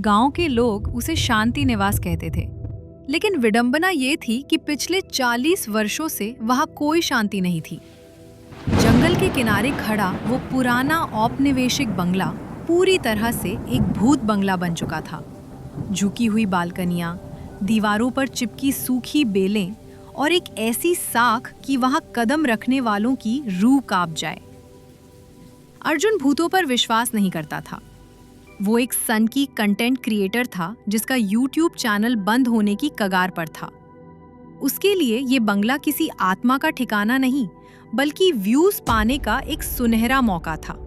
गांव के लोग उसे शांति निवास कहते थे, लेकिन विडंबना ये थी कि पिछले 40 वर्षों से वहां कोई शांति नहीं थी। जंगल के किनारे खड़ा वो पुराना औपनिवेशिक बंगला पूरी तरह से एक भूत बंगला बन चुका था। झुकी हुई बालकनियां, दीवारों पर चिपकी सूखी बेलें और एक ऐसी साख कि वहां कदम रखने वालों की रूह कांप जाए। अर्जुन भूतों पर विश्वास नहीं करता था। वो एक सन की कंटेंट क्रिएटर था जिसका YouTube चैनल बंद होने की कगार पर था। उसके लिए ये बंगला किसी आत्मा का ठिकाना नहीं, बल्कि व्यूज पाने का एक सुनहरा मौका था।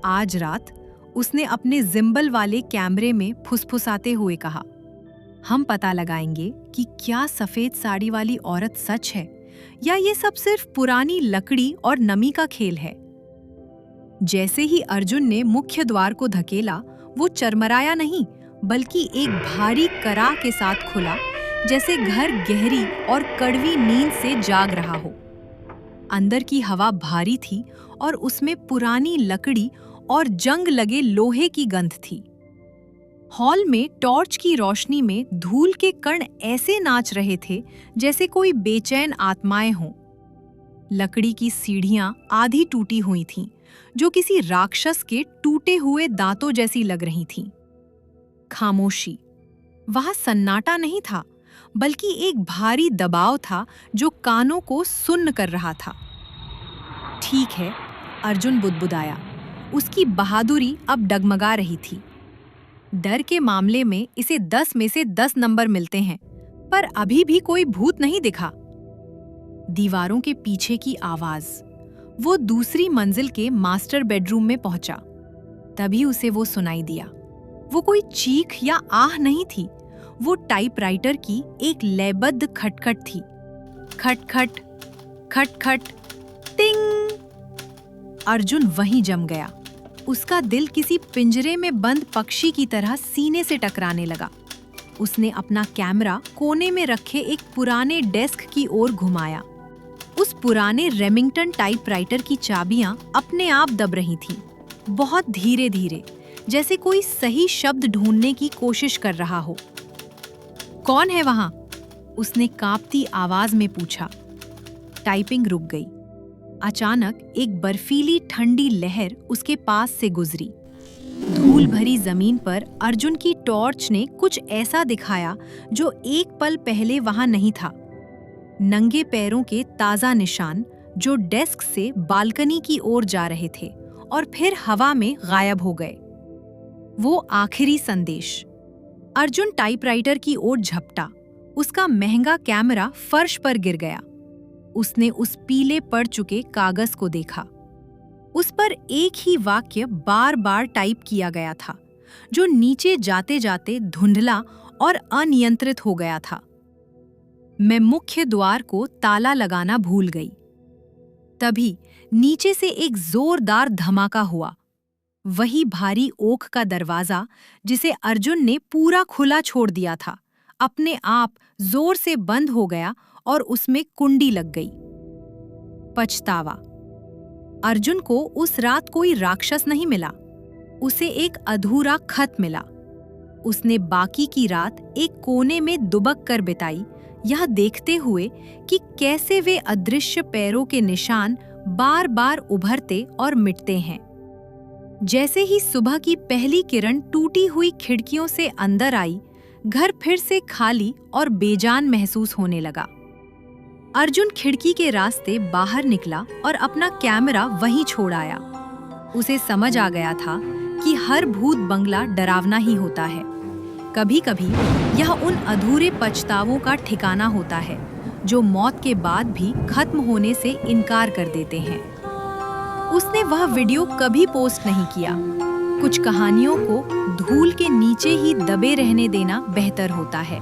आज रात उसने अपने जिम्बल वाले कैमरे में फुसफुसाते हुए कहा, हम पता लगाएंगे कि क्या सफेद साड़ी वाली औरत सच है या ये सब सिर्फ पुरानी लकड़ी और नमी का खेल है। जैसे ही अर्जुन ने मुख्य द्वार को धकेला, वो चरमराया नहीं, बल्कि एक भारी कराह के साथ खुला, जैसे घर गहरी और कड़वी नींद से जाग रहा हो। अंदर की हवा भारी थी और उसमें पुरानी लकड़ी और जंग लगे लोहे की गंध थी। हॉल में टॉर्च की रोशनी में धूल के कण ऐसे नाच रहे थे जैसे कोई बेचैन आत्माएं हों। लकड़ी की सीढ़ियां आधी टूटी हुई थीं, जो किसी राक्षस के टूटे हुए दांतों जैसी लग रही थीं। खामोशी। वहां सन्नाटा नहीं था, बल्कि एक भारी दबाव था जो कानों को सुन्न कर रहा था। ठीक है, अर्जुन बुदबुदाया। उसकी बहादुरी अब डगमगा रही थी। डर के मामले में इसे 10 में से 10 नंबर मिलते हैं, पर अभी भी कोई भूत नहीं दिखा। दीवारों के पीछे की आवाज। वो दूसरी मंजिल के मास्टर बेडरूम में पहुंचा। तभी उसे वो सुनाई दिया। वो कोई चीख या आह नहीं थी, वो टाइपराइटर की एक लयबद्ध खटखट थी। खटखट, खटखट, टिंग। अर्जुन वहीं जम गया। उसका दिल किसी पिंजरे में बंद पक्षी की तरह सीने से टकराने लगा। उसने अपना कैमरा कोने में रखे एक पुराने डेस्क की ओर घुमाया। उस पुराने रेमिंगटन टाइपराइटर की चाबियां अपने आप दब रही थीं, बहुत धीरे धीरे, जैसे कोई सही शब्द ढूंढने की कोशिश कर रहा हो। कौन है वहां? उसने कांपती आवाज में पूछा। टाइपिंग रुक गई। अचानक एक बर्फीली ठंडी लहर उसके पास से गुजरी। धूल भरी जमीन पर अर्जुन की टॉर्च ने कुछ ऐसा दिखाया जो एक पल पहले वहां नहीं था। नंगे पैरों के ताजा निशान जो डेस्क से बालकनी की ओर जा रहे थे और फिर हवा में गायब हो गए। वो आखिरी संदेश। अर्जुन टाइपराइटर की ओर झपटा। उसका महंगा कैमरा फर्श पर गिर गया। उसने उस पीले पड़ चुके कागज को देखा। उस पर एक ही वाक्य बार बार टाइप किया गया था, जो नीचे जाते जाते धुंधला और अनियंत्रित हो गया था। मैं मुख्य द्वार को ताला लगाना भूल गई। तभी नीचे से एक जोरदार धमाका हुआ। वही भारी ओक का दरवाजा जिसे अर्जुन ने पूरा खुला छोड़ दिया था, अपने आप जोर से बंद हो गया और उसमें कुंडी लग गई। पछतावा। अर्जुन को उस रात कोई राक्षस नहीं मिला। उसे एक अधूरा खत मिला। उसने बाकी की रात एक कोने में दुबक कर बिताई, यह देखते हुए कि कैसे वे अदृश्य पैरों के निशान बार बार उभरते और मिटते हैं। जैसे ही सुबह की पहली किरण टूटी हुई खिड़कियों से अंदर आई, घर फिर से खाली और बेजान महसूस होने लगा। अर्जुन खिड़की के रास्ते बाहर निकला और अपना कैमरा वहीं छोड़ आया। उसे समझ आ गया था कि हर भूत बंगला डरावना ही होता है। कभी कभी यह उन अधूरे पछतावों का ठिकाना होता है जो मौत के बाद भी खत्म होने से इनकार कर देते हैं। उसने वह वीडियो कभी पोस्ट नहीं किया। कुछ कहानियों को धूल के नीचे ही दबे रहने देना बेहतर होता है।